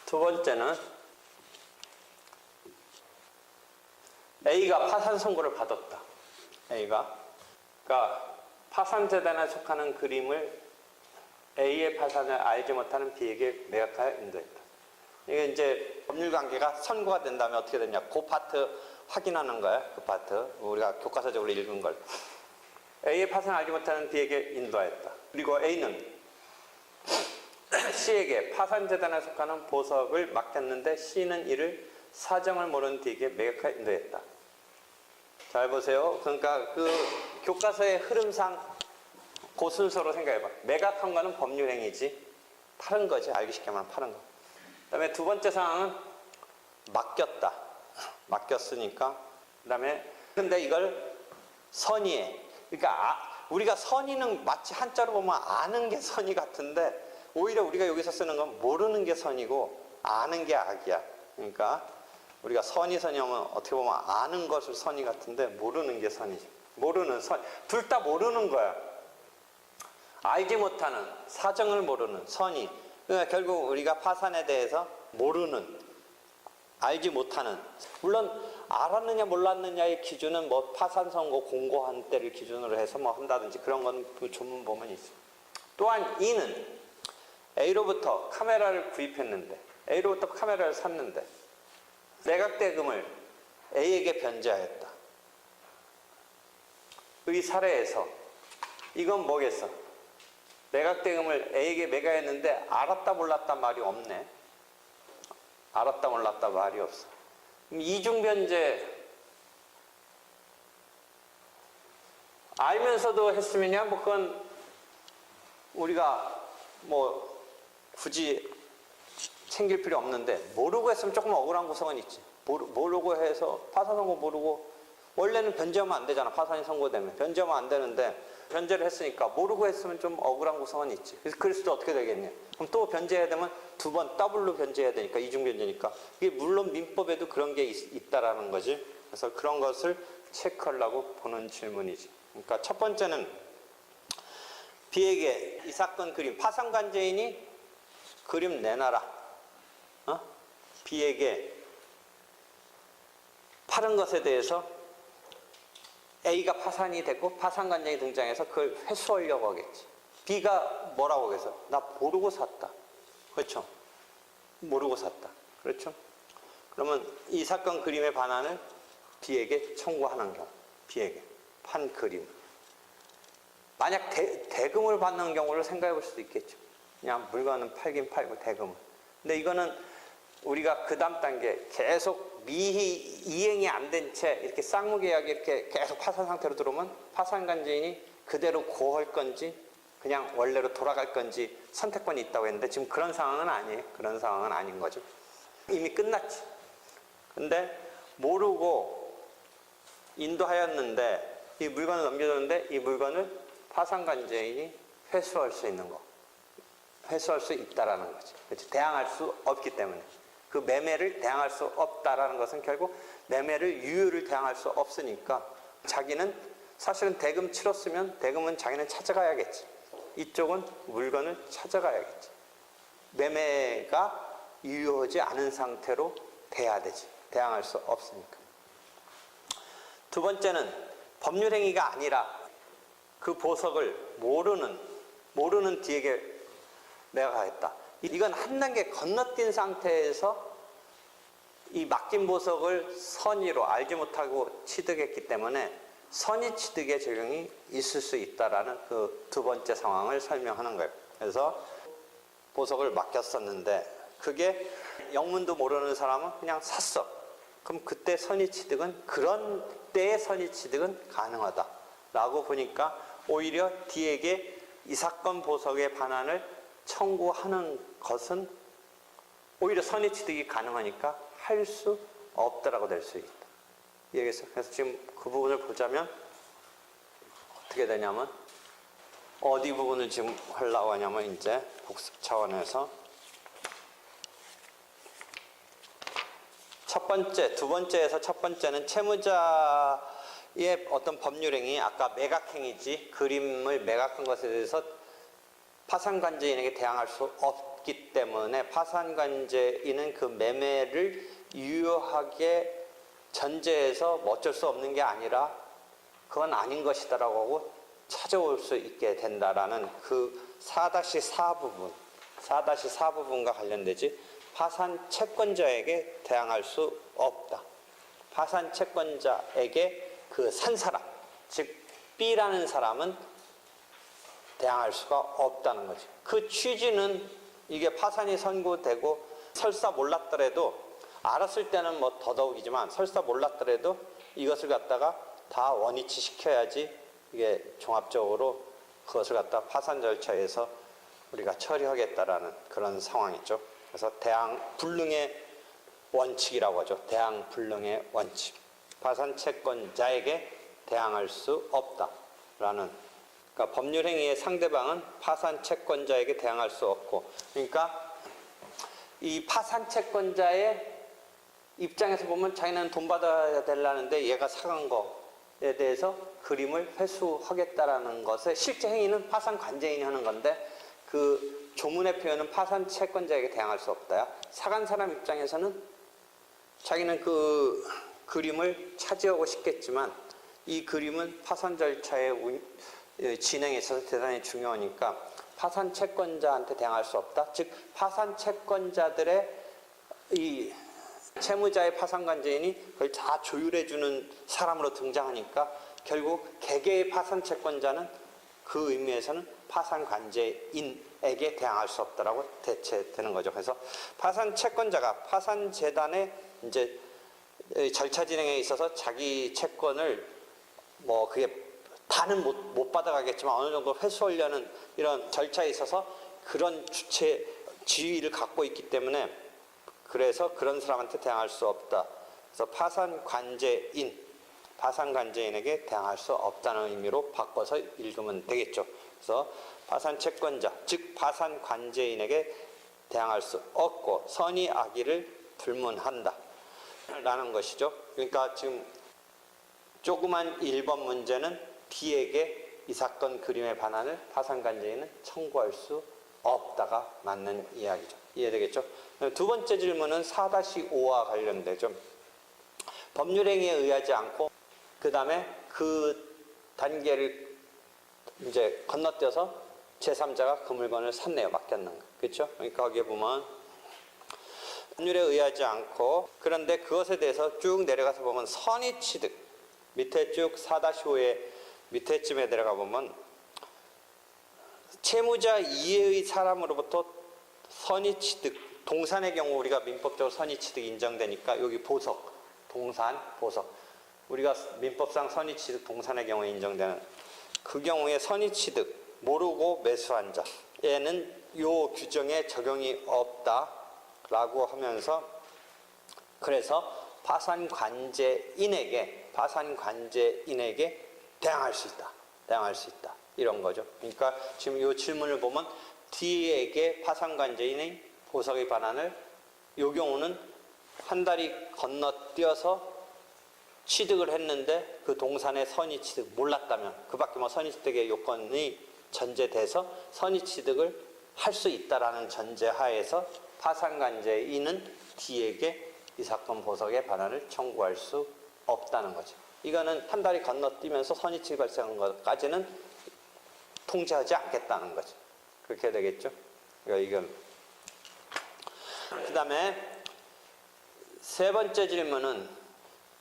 두 번째는 A가 파산 선고를 받았다. A가 그러니까 파산 재단에 속하는 그림을 A의 파산을 알지 못하는 B에게 매각하여 인도했다. 이게 이제 법률 관계가 선고가 된 다음에 어떻게 되냐? 그 파트 확인하는 거야. 그 파트 우리가 교과서적으로 읽은 걸. A의 파산을 알지 못하는 B에게 인도하였다. 그리고 A는 C에게 파산 재단에 속하는 보석을 맡겼는데 C는 이를 사정을 모르는 D에게 매각하여 인도했다. 잘 보세요. 그러니까 그 교과서의 흐름상 그 순서로 생각해봐. 매각한 거는 법률행위지. 파는 거지. 알기 쉽게 말하면 파는 거. 그 다음에 두 번째 상황은 맡겼다. 맡겼으니까. 그 다음에 근데 이걸 선의해. 그러니까 우리가 선의는 마치 한자로 보면 아는 게 선의 같은데 오히려 우리가 여기서 쓰는 건 모르는 게 선이고 아는 게 악이야. 그러니까 우리가 선의하면 어떻게 보면 아는 것을 선의 같은데 모르는 게 선이지. 모르는 선. 둘 다 모르는 거야. 알지 못하는, 사정을 모르는 선의. 그러니까 결국 우리가 파산에 대해서 모르는, 알지 못하는. 물론 알았느냐 몰랐느냐의 기준은 뭐 파산 선고 공고한 때를 기준으로 해서 뭐 한다든지 그런 건 그 조문 보면 있어. 또한 이는 A로부터 카메라를 구입했는데, A로부터 카메라를 샀는데 매각대금을 A에게 변제하였다. 이 사례에서 이건 뭐겠어? 매각대금을 A에게 매각했는데 알았다 몰랐다 말이 없네. 알았다 몰랐다 말이 없어. 그럼 이중변제 알면서도 했으면야 뭐 그건 우리가 뭐 굳이 챙길 필요 없는데 모르고 했으면 조금 억울한 구성은 있지. 모르고 해서 파산 선고 모르고 원래는 변제하면 안 되잖아. 파산이 선고되면 변제하면 안 되는데 변제를 했으니까 모르고 했으면 좀 억울한 구성은 있지. 그랬을 때 어떻게 되겠냐? 그럼 또 변제해야 되면 두 번 더블로 변제해야 되니까 이중 변제니까 이게 물론 민법에도 그런 게 있다라는 거지. 그래서 그런 것을 체크하려고 보는 질문이지. 그러니까 첫 번째는 B에게 이 사건 그림 파산관제인이 그림 내놔라. B에게 파는 것에 대해서 A가 파산이 됐고 파산관장이 등장해서 그걸 회수하려고 하겠지. B가 뭐라고 하겠어? 나 모르고 샀다. 그렇죠? 모르고 샀다. 그렇죠? 그러면 이 사건 그림의 반환을 B에게 청구하는 경우. B에게 판 그림. 만약 대금을 받는 경우를 생각해 볼 수도 있겠죠. 그냥 물건은 팔긴 팔고 대금을. 근데 이거는 우리가 그 다음 단계 계속 이행이 안 된 채 이렇게 쌍무계약이 이렇게 계속 파산 상태로 들어오면 파산관제인이 그대로 고할 건지 그냥 원래로 돌아갈 건지 선택권이 있다고 했는데 지금 그런 상황은 아니에요. 그런 상황은 아닌 거죠. 이미 끝났지. 근데 모르고 인도하였는데 이 물건을 넘겨줬는데 이 물건을 파산관제인이 회수할 수 있는 거. 회수할 수 있다라는 거지. 그렇지? 대항할 수 없기 때문에. 그 매매를 대항할 수 없다라는 것은 결국 매매를 유효를 대항할 수 없으니까 자기는 사실은 대금 치렀으면 대금은 자기는 찾아가야겠지. 이쪽은 물건을 찾아가야겠지. 매매가 유효하지 않은 상태로 돼야 되지. 대항할 수 없으니까. 두 번째는 법률행위가 아니라 그 보석을 모르는 D에게 매각하였다. 이건 한 단계 건너뛴 상태에서 이 맡긴 보석을 선의로 알지 못하고 취득했기 때문에 선의 취득의 적용이 있을 수 있다라는 그 두 번째 상황을 설명하는 거예요. 그래서 보석을 맡겼었는데 그게 영문도 모르는 사람은 그냥 샀어. 그럼 그때 선의 취득은 그런 때의 선의 취득은 가능하다라고 보니까 오히려 D에게 이 사건 보석의 반환을 청구하는 것은 오히려 선의 취득이 가능하니까 할 수 없다라고 될 수 있다. 여기서 그래서 지금 그 부분을 보자면 어떻게 되냐면 어디 부분을 지금 하려고 하냐면 이제 복습 차원에서 첫 번째, 두 번째에서 첫 번째는 채무자의 이의 어떤 법률행위, 아까 매각행위지, 그림을 매각한 것에 대해서 파산관제인에게 대항할 수 없기 때문에 파산관제인은 그 매매를 유효하게 전제해서 뭐 어쩔 수 없는 게 아니라 그건 아닌 것이다라고 하고 찾아올 수 있게 된다라는 그 4-4 부분, 4-4 부분과 관련되지 파산 채권자에게 대항할 수 없다. 파산 채권자에게 그 산 사람, 즉 B라는 사람은 대항할 수가 없다는 거지. 그 취지는 이게 파산이 선고되고 설사 몰랐더라도 알았을 때는 뭐 더더욱이지만 설사 몰랐더라도 이것을 갖다가 다 원위치 시켜야지 이게 종합적으로 그것을 갖다 파산 절차에서 우리가 처리하겠다라는 그런 상황이죠. 그래서 대항 불능의 원칙이라고 하죠. 대항 불능의 원칙. 파산 채권자에게 대항할 수 없다라는, 그러니까 법률 행위의 상대방은 파산 채권자에게 대항할 수 없고, 그러니까 이 파산 채권자의 입장에서 보면 자기는 돈 받아야 되려는데 얘가 사간 거에 대해서 그림을 회수하겠다라는 것의 실제 행위는 파산 관제인이 하는 건데 그 조문의 표현은 파산 채권자에게 대항할 수 없다야. 사간 사람 입장에서는 자기는 그 그림을 차지하고 싶겠지만 이 그림은 파산 절차의 진행에 있어서 대단히 중요하니까 파산 채권자한테 대항할 수 없다. 즉 파산 채권자들의 이 채무자의 파산관제인이 그걸 다 조율해주는 사람으로 등장하니까 결국 개개의 파산 채권자는 그 의미에서는 파산관제인에게 대항할 수 없다라고 대체되는 거죠. 그래서 파산 채권자가 파산재단의 이제 절차 진행에 있어서 자기 채권을 뭐 그게 다는 못 받아가겠지만 어느 정도 회수하려는 이런 절차에 있어서 그런 주체 지위를 갖고 있기 때문에 그래서 그런 사람한테 대항할 수 없다. 그래서 파산관제인에게 대항할 수 없다는 의미로 바꿔서 읽으면 되겠죠. 그래서 파산채권자, 즉 파산관제인에게 대항할 수 없고 선의 악의를 불문한다 라는 것이죠. 그러니까 지금 조그만 1번 문제는 D에게 이 사건 그림의 반환을 파산관제인은 청구할 수 없다가 맞는 이야기죠. 이해되겠죠? 두 번째 질문은 4-5와 관련되죠. 법률행위에 의하지 않고 그 다음에 그 단계를 이제 건너뛰어서 제3자가 그 물건을 샀네요. 맡겼는 거. 그렇죠? 그러니까 거기에 보면 법률에 의하지 않고 그런데 그것에 대해서 쭉 내려가서 보면 선의취득 밑에 쭉 4-5의 밑에쯤에 내려가 보면 채무자 이외의 사람으로부터 선의취득 동산의 경우 우리가 민법적으로 선의취득 인정되니까 여기 보석 동산 보석 우리가 민법상 선의취득 동산의 경우에 인정되는 그 경우에 선의취득 모르고 매수한 자에는 요 규정에 적용이 없다라고 하면서 그래서 파산관제인에게 대항할 수 있다 이런 거죠. 그러니까 지금 이 질문을 보면 D에게 파산관제인의 보석의 반환을 이 경우는 한 달이 건너뛰어서 취득을 했는데 그 동산의 선의취득 몰랐다면 그 밖에 뭐 선의취득의 요건이 전제돼서 선의취득을 할 수 있다라는 전제하에서 파산관제인은 D에게 이 사건 보석의 반환을 청구할 수 없다는 거죠. 이거는 한 달이 건너뛰면서 선의취득이 발생한 것까지는 통제하지 않겠다는 거죠. 그렇게 되겠죠. 이건 그 다음에 세 번째 질문은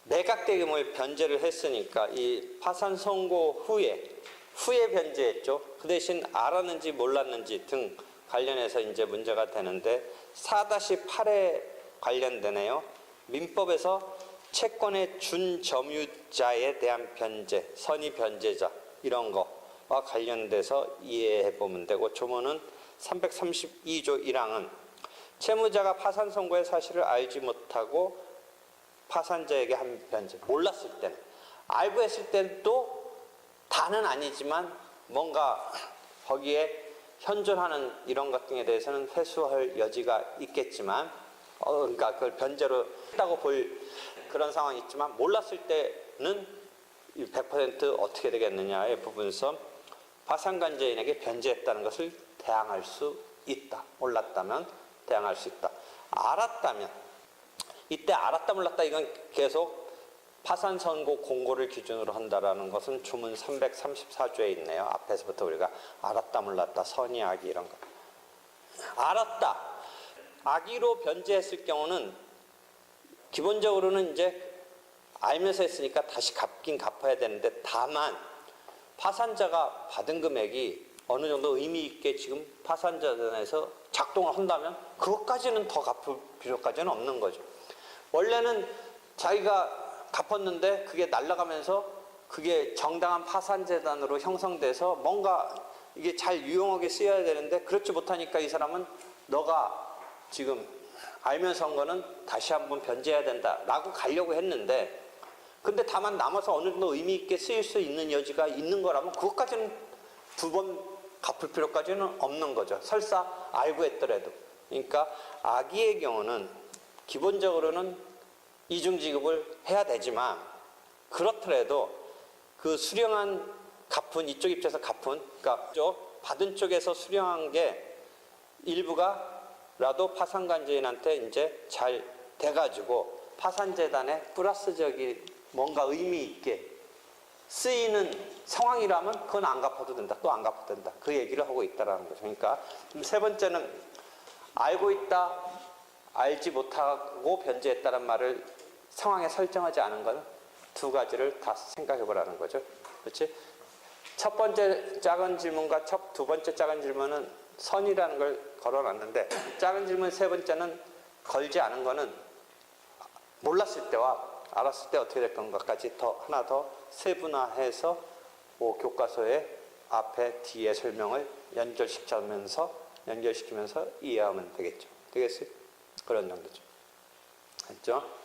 매각대금을 변제를 했으니까 이 파산 선고 후에 변제했죠. 그 대신 알았는지 몰랐는지 등 관련해서 이제 문제가 되는데 4-8에 관련되네요. 민법에서 채권의 준점유자에 대한 변제, 선의 변제자 이런 거와 관련돼서 이해해 보면 되고 조문은 332조 1항은 채무자가 파산 선고의 사실을 알지 못하고 파산자에게 한 변제, 몰랐을 때는 알고 했을 때도 다는 아니지만 뭔가 거기에 현존하는 이런 것 등에 대해서는 회수할 여지가 있겠지만 그러니까 그걸 변제로 했다고 볼 그런 상황이 있지만 몰랐을 때는 100% 어떻게 되겠느냐의 부분에서 파산관제인에게 변제했다는 것을 대항할 수 있다. 몰랐다면 대항할 수 있다. 알았다면, 이때 알았다 몰랐다 이건 계속 파산 선고 공고를 기준으로 한다라는 것은 주문 334조에 있네요. 앞에서부터 우리가 알았다 몰랐다 선의 악의 이런 거. 알았다. 악의로 변제했을 경우는 기본적으로는 이제 알면서 했으니까 다시 갚긴 갚아야 되는데, 다만 파산자가 받은 금액이 어느 정도 의미 있게 지금 파산자단에서 작동을 한다면 그것까지는 더 갚을 필요까지는 없는 거죠. 원래는 자기가 갚았는데 그게 날아가면서 그게 정당한 파산재단으로 형성돼서 뭔가 이게 잘 유용하게 쓰여야 되는데 그렇지 못하니까 이 사람은 너가 지금 알면서 한 거는 다시 한번 변제해야 된다라고 가려고 했는데, 근데 다만 남아서 어느 정도 의미 있게 쓰일 수 있는 여지가 있는 거라면 그것까지는 두 번 갚을 필요까지는 없는 거죠. 설사 알고 했더라도. 그러니까 악의의 경우는 기본적으로는 이중지급을 해야 되지만, 그렇더라도 그 수령한 갚은, 이쪽 입장에서 갚은, 그러니까 받은 쪽에서 수령한 게 일부가라도 파산관제인한테 이제 잘 돼가지고 파산재단에 플러스적인 뭔가 의미 있게 쓰이는 상황이라면 그건 안 갚아도 된다. 또 안 갚아도 된다. 그 얘기를 하고 있다는 거죠. 그러니까 세 번째는 알고 있다, 알지 못하고 변제했다는 말을 상황에 설정하지 않은 건 두 가지를 다 생각해 보라는 거죠. 그렇지? 첫 번째 작은 질문과 두 번째 작은 질문은 선이라는 걸 걸어놨는데, 작은 질문 세 번째는 걸지 않은 거는 몰랐을 때와 알았을 때 어떻게 될 건가까지 하나 더 세분화해서 교과서의 앞에 뒤에 설명을 연결시키면서 이해하면 되겠죠. 되겠어요? 그런 정도죠. 됐죠?